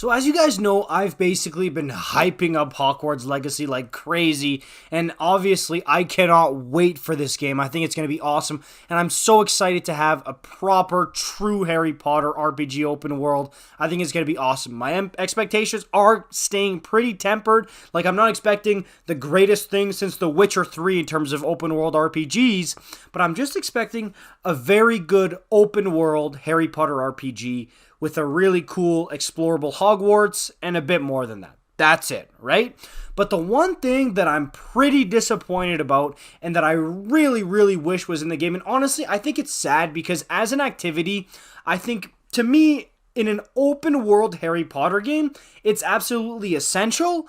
So as you guys know, I've basically been hyping up Hogwarts Legacy like crazy, and obviously I cannot wait for this game. I think it's going to be awesome, and I'm so excited to have a proper, true Harry Potter RPG open world. I think it's going to be awesome. My expectations are staying pretty tempered. Like, I'm not expecting the greatest thing since The Witcher 3 in terms of open world RPGs, but I'm just expecting a very good open world Harry Potter RPG with a really cool, explorable Hogwarts, and a bit more than that. That's it, right? But the one thing that I'm pretty disappointed about, and that I really, really wish was in the game, and honestly, I think it's sad, because as an activity, I think, to me, in an open world Harry Potter game, it's absolutely essential,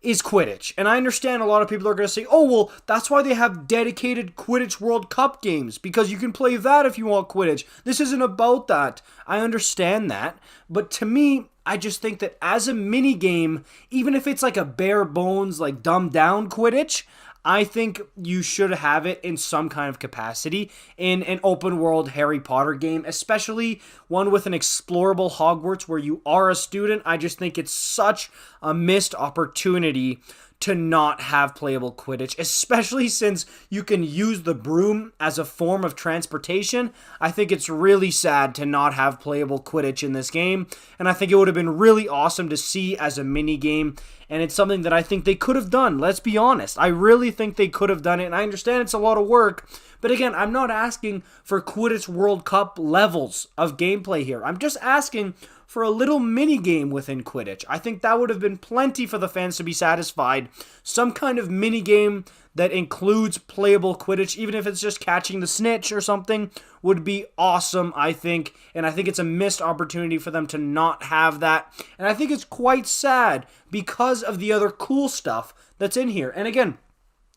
is Quidditch. And I understand a lot of people are going to say, oh, well, that's why they have dedicated Quidditch World Cup games, because you can play that if you want Quidditch. This isn't about that. I understand that. But to me, I just think that as a mini game, even if it's like a bare bones, like dumbed down Quidditch, I think you should have it in some kind of capacity in an open world Harry Potter game, especially one with an explorable Hogwarts where you are a student. I just think it's such a missed opportunity to not have playable Quidditch, especially since you can use the broom as a form of transportation. I think it's really sad to not have playable Quidditch in this game, and I think it would have been really awesome to see as a mini game, and it's something that I think they could have done. Let's be honest. I really think they could have done it, and I understand it's a lot of work, but again, I'm not asking for Quidditch World Cup levels of gameplay here. I'm just asking for a little mini game within Quidditch. I think that would have been plenty for the fans to be satisfied. Some kind of mini game that includes playable Quidditch, even if it's just catching the snitch or something, would be awesome, I think. And I think it's a missed opportunity for them to not have that. And I think it's quite sad because of the other cool stuff that's in here. And again,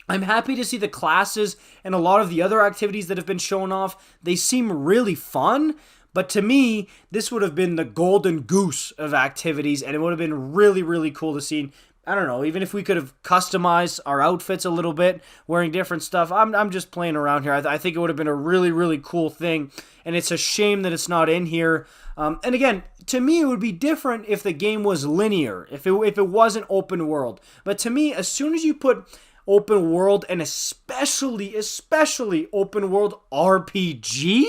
I'm happy to see the classes and a lot of the other activities that have been shown off. They seem really fun. But to me, this would have been the golden goose of activities, and it would have been really, really cool to see. I don't know, even if we could have customized our outfits a little bit, wearing different stuff. I'm just playing around here. I think it would have been a really, really cool thing, and it's a shame that it's not in here. And again, to me, it would be different if the game was linear, if it wasn't open world. But to me, as soon as you put open world, and especially open world RPG,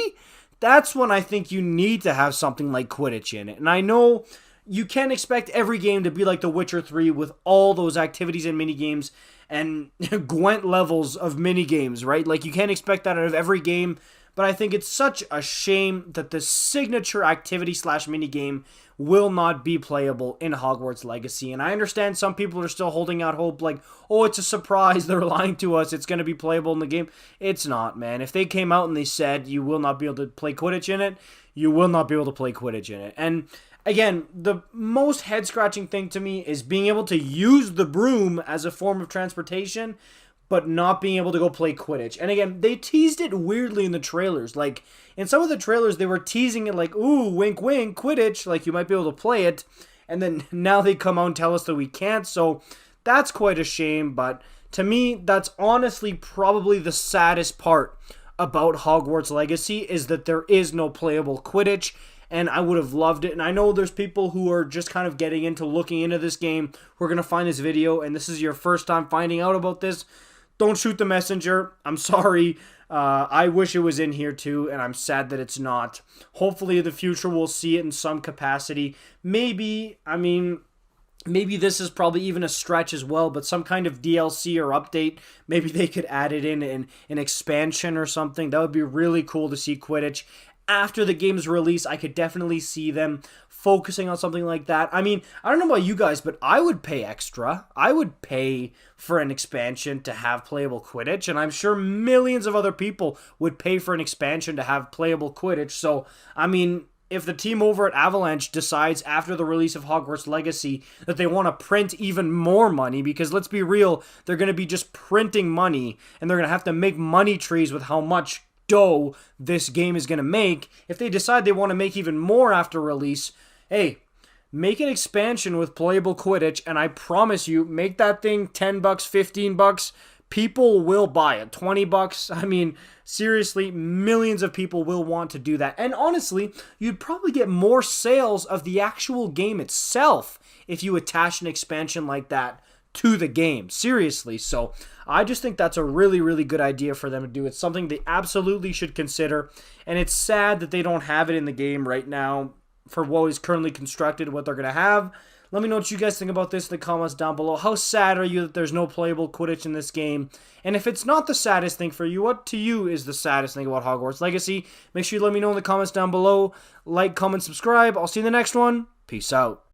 that's when I think you need to have something like Quidditch in it. And I know you can't expect every game to be like The Witcher 3 with all those activities and minigames and Gwent levels of minigames, right? Like, you can't expect that out of every game, but I think it's such a shame that the signature activity / minigame will not be playable in Hogwarts Legacy. And I understand some people are still holding out hope, like, oh, it's a surprise, they're lying to us, it's going to be playable in the game. It's not, man. If they came out and they said you will not be able to play Quidditch in it, you will not be able to play Quidditch in it. And again, the most head-scratching thing to me is being able to use the broom as a form of transportation, but not being able to go play Quidditch. And again, they teased it weirdly in the trailers. Like, in some of the trailers, they were teasing it like, ooh, wink, wink, Quidditch, like you might be able to play it. And then now they come out and tell us that we can't, so that's quite a shame. But to me, that's honestly probably the saddest part about Hogwarts Legacy, is that there is no playable Quidditch. And I would have loved it. And I know there's people who are just kind of getting into looking into this game who are going to find this video, and this is your first time finding out about this. Don't shoot the messenger. I'm sorry. I wish it was in here too, and I'm sad that it's not. Hopefully in the future we'll see it in some capacity. Maybe this is probably even a stretch as well, but some kind of DLC or update, maybe they could add it in an expansion or something. That would be really cool to see Quidditch. After the game's release, I could definitely see them focusing on something like that. I mean, I don't know about you guys, but I would pay extra. I would pay for an expansion to have playable Quidditch, and I'm sure millions of other people would pay for an expansion to have playable Quidditch. So, I mean, if the team over at Avalanche decides after the release of Hogwarts Legacy that they want to print even more money, because let's be real, they're going to be just printing money, and they're going to have to make money trees with how much dough this game is going to make. If they decide they want to make even more after release, hey, make an expansion with playable Quidditch, and I promise you, make that thing $10, $15, people will buy it. 20 bucks. I mean, seriously, millions of people will want to do that. And honestly, you'd probably get more sales of the actual game itself if you attach an expansion like that to the game. Seriously. So I just think that's a really, really good idea for them to do. It's something they absolutely should consider. And it's sad that they don't have it in the game right now for what is currently constructed, what they're going to have. Let me know what you guys think about this in the comments down below. How sad are you that there's no playable Quidditch in this game? And if it's not the saddest thing for you, what to you is the saddest thing about Hogwarts Legacy? Make sure you let me know in the comments down below. Like, comment, subscribe. I'll see you in the next one. Peace out.